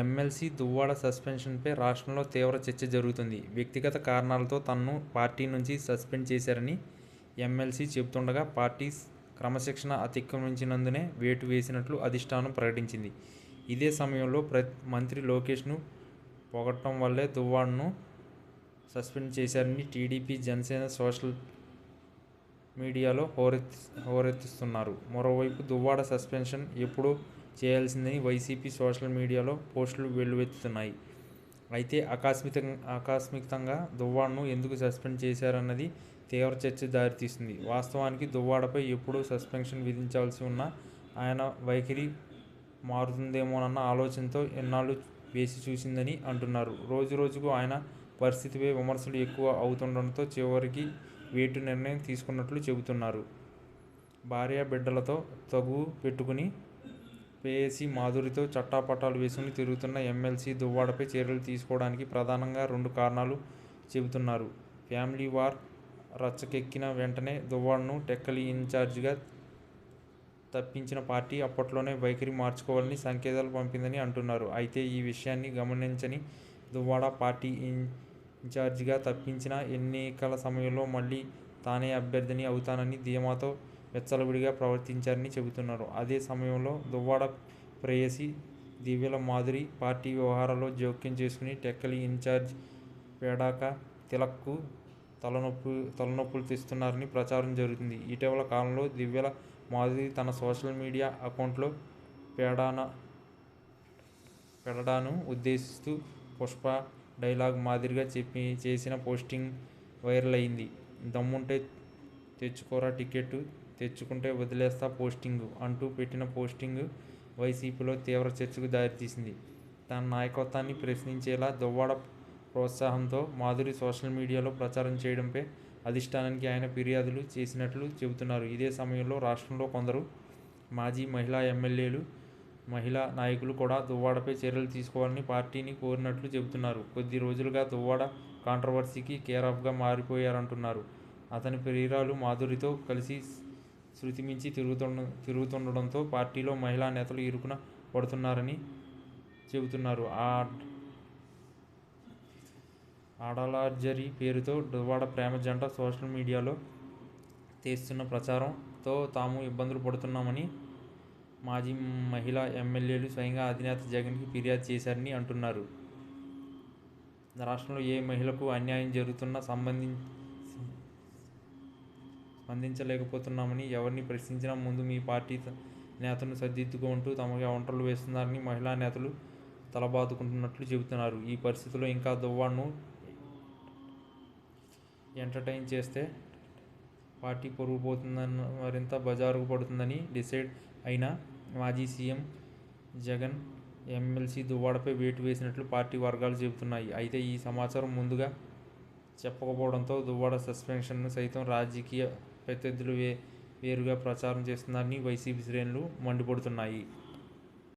MLC Duvvada సస్పెన్షన్పై రాష్ట్రంలో తీవ్ర చర్చ జరుగుతుంది. వ్యక్తిగత కారణాలతో తనను పార్టీ నుంచి సస్పెండ్ చేశారని ఎమ్మెల్సీ చెబుతుండగా, పార్టీ క్రమశిక్షణ అతిక్రమించినందునే వేటు వేసినట్లు అధిష్ఠానం ప్రకటించింది. ఇదే సమయంలో మంత్రి లోకేష్ను పొగడటం వల్లే దువ్వాడను సస్పెండ్ చేశారని టీడీపీ, జనసేన సోషల్ మీడియాలో హోరెత్తిస్తున్నారు. మరోవైపు దువ్వాడ సస్పెన్షన్ ఎప్పుడో చేయాల్సిందని వైసీపీ సోషల్ మీడియాలో పోస్టులు వెల్లువెత్తుతున్నాయి. అయితే ఆకస్మికంగా దువ్వాడను ఎందుకు సస్పెండ్ చేశారన్నది తీవ్ర చర్చకు దారితీస్తుంది. వాస్తవానికి దువ్వాడపై ఎప్పుడో సస్పెన్షన్ విధించాల్సి ఉన్నా ఆయన వైఖరి మారుతుందేమోనన్న ఆలోచనతో ఇన్నాళ్లు వేచి చూసిందని అంటున్నారు. రోజురోజుకు ఆయన పరిస్థితిపై విమర్శలు ఎక్కువ అవుతుండటంతో చివరికి వేటు నిర్ణయం తీసుకున్నట్లు చెబుతున్నారు. భార్యాబిడ్డలతో తగువు పెట్టుకుని ప్రేయసి మాధురితో చెట్టాపట్టాలు వేసుకుని తిరుగుతున్న ఎమ్మెల్సీ దువ్వాడపై చర్యలు తీసుకోవడానికి ప్రధానంగా 2 కారణాలు చెబుతున్నారు. ఫ్యామిలీ వార్ రచ్చకెక్కిన వెంటనే దువ్వాడను టెక్కలి ఇన్ఛార్జిగా తప్పించిన పార్టీ అప్పట్లోనే వైఖరి మార్చుకోవాలని సంకేతాలు పంపిందని అంటున్నారు. అయితే ఈ విషయాన్ని గమనించని దువ్వాడ పార్టీ ఇన్ఛార్జిగా తప్పించినా ఎన్నికల సమయంలో మళ్లీ తానే అభ్యర్థిని అవుతానని ధీమాతో విచ్చలవిడిగా ప్రవర్తించారని చెబుతున్నారు. అదే సమయంలో దువ్వాడ ప్రేయసి దివ్యల మాధురి పార్టీ వ్యవహారాల్లో జోక్యం చేసుకుని టెక్కలి ఇన్ఛార్జి పేడాక తిలక్కు తలనొప్పులు తెస్తున్నారని ప్రచారం జరుగుతుంది. ఇటీవల కాలంలో దివ్యల మాధురి తన సోషల్ మీడియా అకౌంట్లో పెడడాను ఉద్దేశిస్తూ పుష్ప డైలాగ్ మాదిరిగా చేసిన పోస్టింగ్ వైరల్ అయింది. దమ్ముంటే తెచ్చుకోరా టికెట్, తెచ్చుకుంటే వదిలేస్తా పోస్టింగ్ అంటూ పెట్టిన పోస్టింగ్ వైసీపీలో తీవ్ర చర్చకు దారితీసింది. తన నాయకత్వాన్ని ప్రశ్నించేలా దువ్వాడ ప్రోత్సాహంతో మాధురి సోషల్ మీడియాలో ప్రచారం చేయడంపై అధిష్ఠానానికి ఆయన ఫిర్యాదులు చేసినట్లు చెబుతున్నారు. ఇదే సమయంలో రాష్ట్రంలో కొందరు మాజీ మహిళా ఎమ్మెల్యేలు, మహిళా నాయకులు కూడా దువ్వాడపై చర్యలు తీసుకోవాలని పార్టీని కోరినట్లు చెబుతున్నారు. కొద్ది రోజులుగా దువ్వాడ కాంట్రవర్సీకి కేరాఫ్గా మారిపోయారంటున్నారు. అతని ప్రియురాలు మాధురితో కలిసి శృతిమించి తిరుగుతుండడంతో పార్టీలో మహిళా నేతలు ఇరుకున పడుతున్నారని చెబుతున్నారు. ఆడలార్జరీ పేరుతో దువ్వాడ ప్రేమ జంట సోషల్ మీడియాలో చేస్తున్న ప్రచారంతో తాము ఇబ్బందులు పడుతున్నామని మాజీ మహిళా ఎమ్మెల్యేలు స్వయంగా అధినేత జగన్కి ఫిర్యాదు చేశారని అంటున్నారు. రాష్ట్రంలో ఏ మహిళకు అన్యాయం జరుగుతున్నా స్పందించలేకపోతున్నామని, ఎవరిని ప్రశ్నించినా ముందు మీ పార్టీ నేతను సరిదిద్దుకో అంటూ తమకు వంటలు వేస్తున్నారని మహిళా నేతలు తలబాదుకుంటున్నట్లు చెబుతున్నారు. ఈ పరిస్థితుల్లో ఇంకా దువ్వాడను ఎంటర్టైన్ చేస్తే పార్టీ పరువు పోతుందని, మరింత బజారుకు పడుతుందని డిసైడ్ అయిన మాజీ సీఎం జగన్ ఎమ్మెల్సీ దువ్వాడపై వేటు వేసినట్లు పార్టీ వర్గాలు చెబుతున్నాయి. అయితే ఈ సమాచారం ముందుగా చెప్పకపోవడంతో దువ్వాడ సస్పెన్షన్ను సైతం రాజకీయ ప్రత్యర్థులు వేరుగా ప్రచారం చేస్తున్నారని వైసీపీ శ్రేణులు మండిపడుతున్నాయి.